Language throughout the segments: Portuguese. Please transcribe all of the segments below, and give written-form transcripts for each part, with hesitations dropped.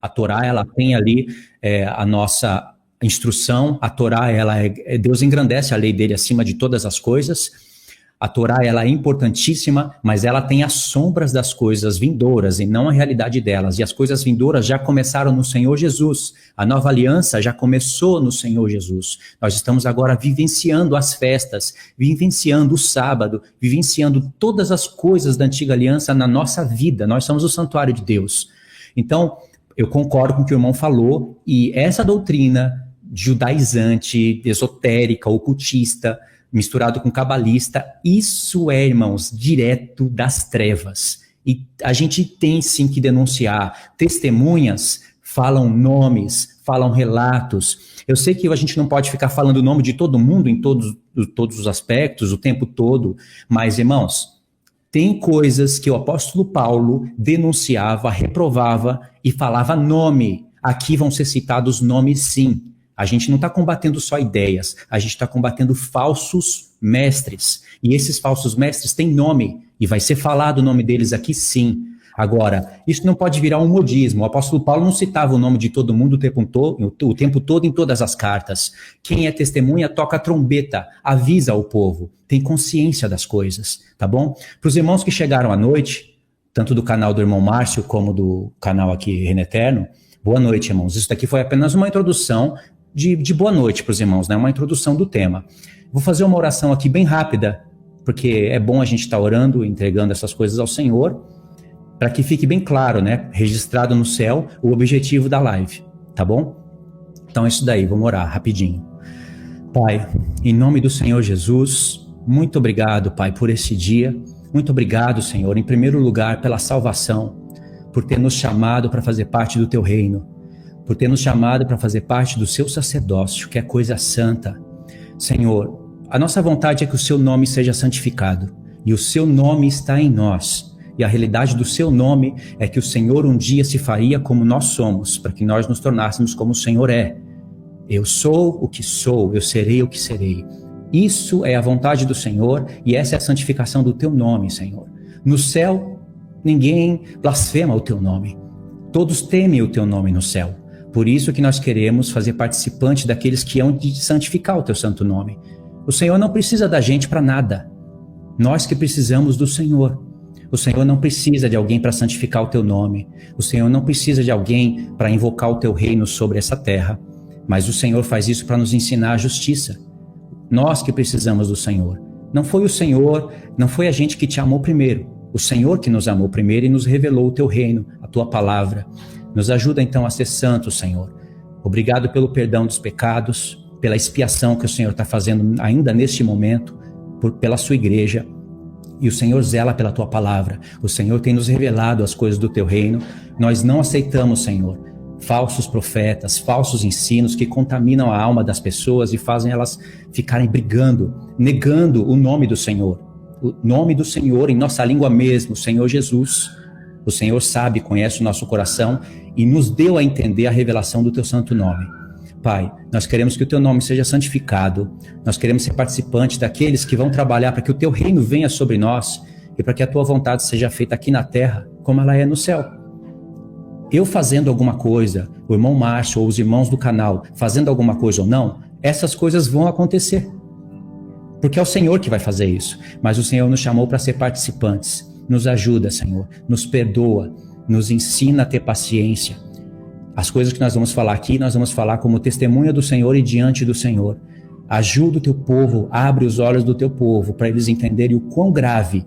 A Torá, ela tem ali a nossa instrução. A Torá, Deus engrandece a lei dele acima de todas as coisas. A Torá, ela é importantíssima, mas ela tem as sombras das coisas vindouras e não a realidade delas. E as coisas vindouras já começaram no Senhor Jesus. A nova aliança já começou no Senhor Jesus. Nós estamos agora vivenciando as festas, vivenciando o sábado, vivenciando todas as coisas da antiga aliança na nossa vida. Nós somos o santuário de Deus. Então, eu concordo com o que o irmão falou, e essa doutrina judaizante, esotérica, ocultista, misturado com cabalista, isso é, irmãos, direto das trevas. E a gente tem sim que denunciar. Testemunhas falam nomes, falam relatos. Eu sei que a gente não pode ficar falando o nome de todo mundo em todos os aspectos, o tempo todo, mas, irmãos, tem coisas que o apóstolo Paulo denunciava, reprovava e falava nome. Aqui vão ser citados nomes, sim. A gente não está combatendo só ideias, a gente está combatendo falsos mestres. E esses falsos mestres têm nome, e vai ser falado o nome deles aqui sim. Agora, isso não pode virar um modismo. O apóstolo Paulo não citava o nome de todo mundo o tempo todo em todas as cartas. Quem é testemunha toca a trombeta, avisa o povo, tem consciência das coisas, tá bom? Para os irmãos que chegaram à noite, tanto do canal do irmão Márcio como do canal aqui Reino Eterno, boa noite, irmãos. Isso daqui foi apenas uma introdução de boa noite para os irmãos, né? Uma introdução do tema. Vou fazer uma oração aqui bem rápida, porque é bom a gente estar orando, entregando essas coisas ao Senhor, para que fique bem claro, né? Registrado no céu o objetivo da live, tá bom? Então é isso daí, vamos orar rapidinho. Pai, em nome do Senhor Jesus, muito obrigado, Pai, por esse dia. Muito obrigado, Senhor, em primeiro lugar, pela salvação, por ter nos chamado para fazer parte do Teu reino, por ter nos chamado para fazer parte do Seu sacerdócio, que é coisa santa. Senhor, a nossa vontade é que o Seu nome seja santificado, e o Seu nome está em nós. E a realidade do Seu nome é que o Senhor um dia se faria como nós somos, para que nós nos tornássemos como o Senhor é. Eu sou o que sou, eu serei o que serei. Isso é a vontade do Senhor, e essa é a santificação do Teu nome, Senhor. No céu, ninguém blasfema o Teu nome. Todos temem o Teu nome no céu. Por isso que nós queremos fazer participante daqueles que hão de santificar o Teu santo nome. O Senhor não precisa da gente para nada. Nós que precisamos do Senhor. O Senhor não precisa de alguém para santificar o Teu nome. O Senhor não precisa de alguém para invocar o Teu reino sobre essa terra. Mas o Senhor faz isso para nos ensinar a justiça. Nós que precisamos do Senhor. Não foi o Senhor, não foi a gente que te amou primeiro. O Senhor que nos amou primeiro e nos revelou o Teu reino, a Tua palavra. Nos ajuda então a ser santos, Senhor. Obrigado pelo perdão dos pecados, pela expiação que o Senhor está fazendo ainda neste momento, pela Sua igreja. E o Senhor zela pela Tua palavra. O Senhor tem nos revelado as coisas do Teu reino. Nós não aceitamos, Senhor, falsos profetas, falsos ensinos que contaminam a alma das pessoas e fazem elas ficarem brigando, negando o nome do Senhor. O nome do Senhor em nossa língua mesmo, Senhor Jesus. O Senhor sabe, conhece o nosso coração e nos deu a entender a revelação do Teu santo nome. Pai, nós queremos que o Teu nome seja santificado, nós queremos ser participantes daqueles que vão trabalhar para que o Teu reino venha sobre nós e para que a Tua vontade seja feita aqui na terra como ela é no céu. Eu fazendo alguma coisa, o irmão Márcio ou os irmãos do canal fazendo alguma coisa ou não, essas coisas vão acontecer. Porque é o Senhor que vai fazer isso, mas o Senhor nos chamou para ser participantes. Nos ajuda, Senhor, nos perdoa, nos ensina a ter paciência. As coisas que nós vamos falar aqui, nós vamos falar como testemunha do Senhor e diante do Senhor. Ajuda o Teu povo, abre os olhos do Teu povo para eles entenderem o quão grave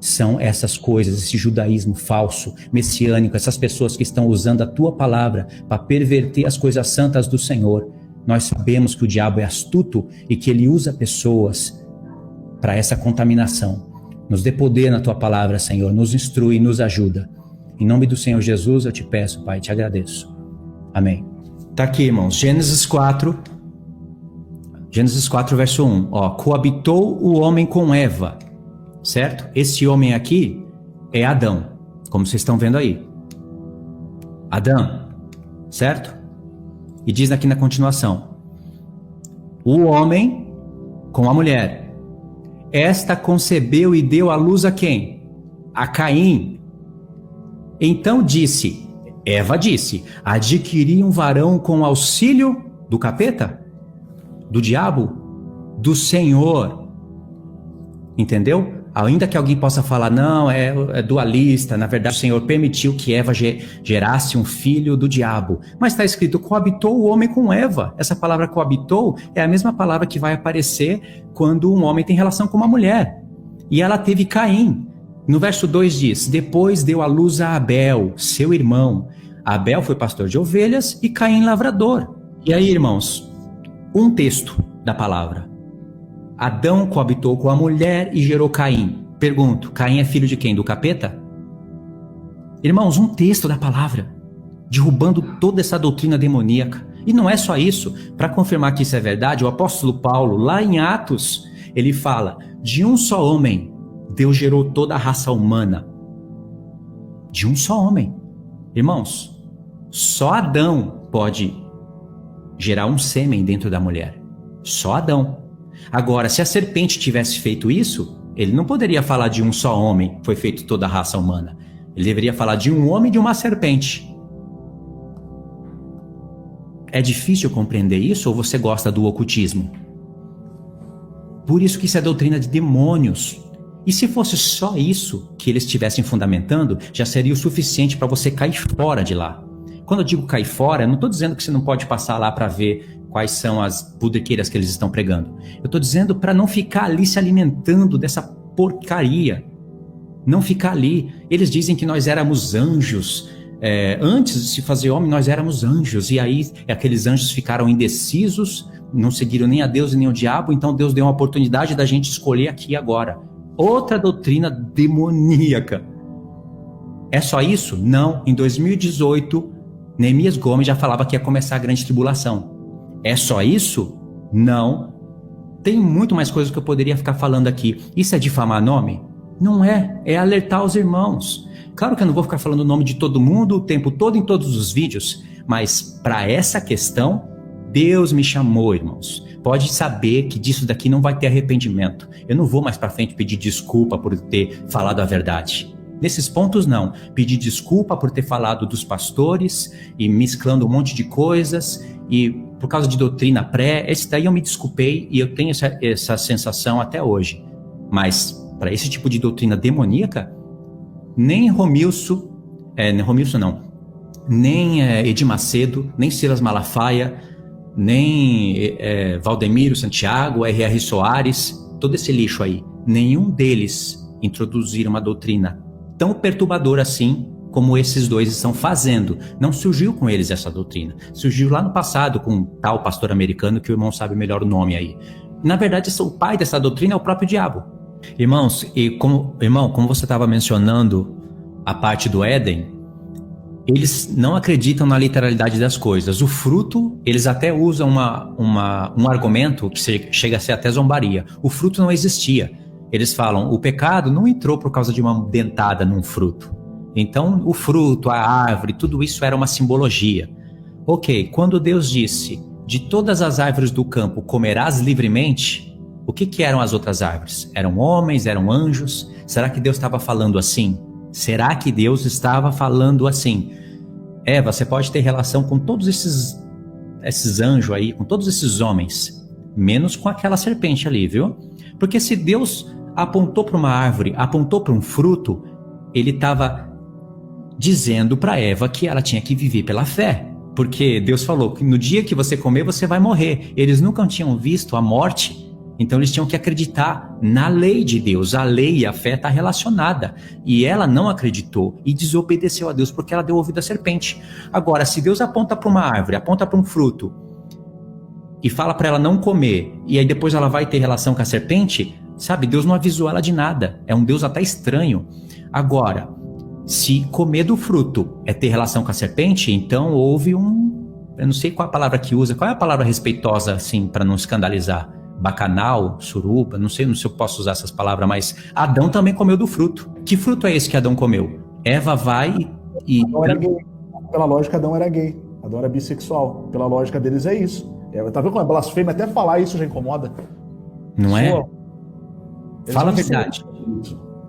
são essas coisas, esse judaísmo falso, messiânico, essas pessoas que estão usando a Tua palavra para perverter as coisas santas do Senhor. Nós sabemos que o diabo é astuto e que ele usa pessoas para essa contaminação. Nos dê poder na Tua palavra, Senhor, nos instrui e nos ajuda. Em nome do Senhor Jesus eu te peço, Pai, te agradeço. Amém. Tá aqui, irmãos, Gênesis 4, verso 1. Coabitou o homem com Eva, certo? Esse homem aqui é Adão, como vocês estão vendo aí. Adão, certo? E diz aqui na continuação: o homem com a mulher. Esta concebeu e deu à luz a quem? A Caim. Então disse, Eva disse: adquiri um varão com auxílio do capeta? Do diabo? Do Senhor. Entendeu? Ainda que alguém possa falar, não, é dualista, na verdade o Senhor permitiu que Eva gerasse um filho do diabo. Mas está escrito, coabitou o homem com Eva. Essa palavra coabitou é a mesma palavra que vai aparecer quando um homem tem relação com uma mulher. E ela teve Caim. No verso 2 diz, depois deu à luz a Abel, seu irmão. Abel foi pastor de ovelhas e Caim lavrador. E aí, irmãos, um texto da palavra. Adão coabitou com a mulher e gerou Caim. Pergunto, Caim é filho de quem? Do capeta? Irmãos, um texto da palavra, derrubando toda essa doutrina demoníaca. E não é só isso. Para confirmar que isso é verdade, o apóstolo Paulo, lá em Atos, ele fala, de um só homem, Deus gerou toda a raça humana. De um só homem. Irmãos, só Adão pode gerar um sêmen dentro da mulher. Só Adão. Agora, se a serpente tivesse feito isso, ele não poderia falar de um só homem, foi feito toda a raça humana. Ele deveria falar de um homem e de uma serpente. É difícil compreender isso ou você gosta do ocultismo? Por isso que isso é doutrina de demônios. E se fosse só isso que eles estivessem fundamentando, já seria o suficiente para você cair fora de lá. Quando eu digo cair fora, eu não estou dizendo que você não pode passar lá para ver quais são as pudriqueiras que eles estão pregando. Eu estou dizendo para não ficar ali se alimentando dessa porcaria. Não ficar ali. Eles dizem que nós éramos anjos. Antes de se fazer homem, nós éramos anjos. E aí aqueles anjos ficaram indecisos, não seguiram nem a Deus e nem o diabo, então Deus deu uma oportunidade da gente escolher aqui e agora. Outra doutrina demoníaca. É só isso? Não. Em 2018, Neemias Gomes já falava que ia começar a grande tribulação. É só isso? Não. Tem muito mais coisas que eu poderia ficar falando aqui. Isso é difamar nome? Não é. É alertar os irmãos. Claro que eu não vou ficar falando o nome de todo mundo o tempo todo em todos os vídeos, mas para essa questão, Deus me chamou, irmãos. Pode saber que disso daqui não vai ter arrependimento. Eu não vou mais para frente pedir desculpa por ter falado a verdade. Nesses pontos não. Pedir desculpa por ter falado dos pastores e mesclando um monte de coisas e por causa de doutrina esse daí eu me desculpei e eu tenho essa sensação até hoje. Mas para esse tipo de doutrina demoníaca, nem Romilson não, nem Edir Macedo, nem Silas Malafaia, nem Valdemiro Santiago, R.R. Soares, todo esse lixo aí, nenhum deles introduziram uma doutrina tão perturbadora assim como esses dois estão fazendo. Não surgiu com eles essa doutrina. Surgiu lá no passado com um tal pastor americano que o irmão sabe melhor o nome aí. Na verdade, o pai dessa doutrina é o próprio diabo. Irmãos, como você estava mencionando a parte do Éden, eles não acreditam na literalidade das coisas. O fruto, eles até usam um argumento que chega a ser até zombaria. O fruto não existia. Eles falam, o pecado não entrou por causa de uma dentada num fruto. Então, o fruto, a árvore, tudo isso era uma simbologia. Ok, quando Deus disse, de todas as árvores do campo comerás livremente, o que eram as outras árvores? Eram homens, eram anjos? Será que Deus estava falando assim? Será que Deus estava falando assim? Eva, você pode ter relação com todos esses anjos aí, com todos esses homens, menos com aquela serpente ali, viu? Porque se Deus apontou para uma árvore, apontou para um fruto, ele estava dizendo para Eva que ela tinha que viver pela fé. Porque Deus falou que no dia que você comer, você vai morrer. Eles nunca tinham visto a morte, então eles tinham que acreditar na lei de Deus. A lei e a fé estão relacionadas. E ela não acreditou e desobedeceu a Deus porque ela deu ouvido à serpente. Agora, se Deus aponta para uma árvore, aponta para um fruto e fala para ela não comer, e aí depois ela vai ter relação com a serpente, sabe? Deus não avisou ela de nada. É um Deus até estranho. Agora, se comer do fruto é ter relação com a serpente, então houve eu não sei qual é a palavra que usa, qual é a palavra respeitosa assim para não escandalizar? Bacanal, suruba, não sei se eu posso usar essas palavras, mas Adão também comeu do fruto. Que fruto é esse que Adão comeu? Eva vai e... Adão era gay. Pela lógica, Adão era gay. Adão era bissexual. Pela lógica deles é isso. Tá vendo como é blasfêmia? Até falar isso já incomoda. Não é? Fala a verdade.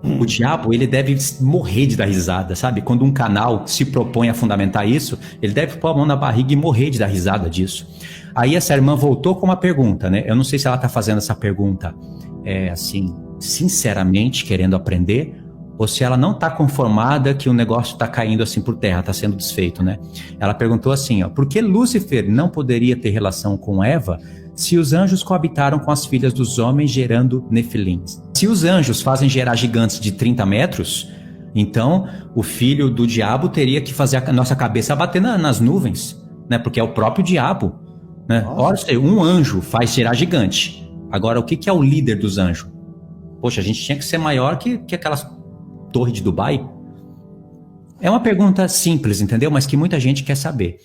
O diabo, ele deve morrer de dar risada, sabe? Quando um canal se propõe a fundamentar isso, ele deve pôr a mão na barriga e morrer de dar risada disso. Aí essa irmã voltou com uma pergunta, né? Eu não sei se ela tá fazendo essa pergunta, assim, sinceramente querendo aprender, ou se ela não tá conformada que o negócio tá caindo assim por terra, tá sendo desfeito, né? Ela perguntou assim, ó, por que Lúcifer não poderia ter relação com Eva se os anjos coabitaram com as filhas dos homens gerando nefilins? Se os anjos fazem gerar gigantes de 30 metros, então o filho do diabo teria que fazer a nossa cabeça bater nas nuvens, né? Porque é o próprio diabo, né? Ora, um anjo faz gerar gigante. Agora, o que é o líder dos anjos? Poxa, a gente tinha que ser maior que aquelas torres de Dubai? É uma pergunta simples, entendeu? Mas que muita gente quer saber.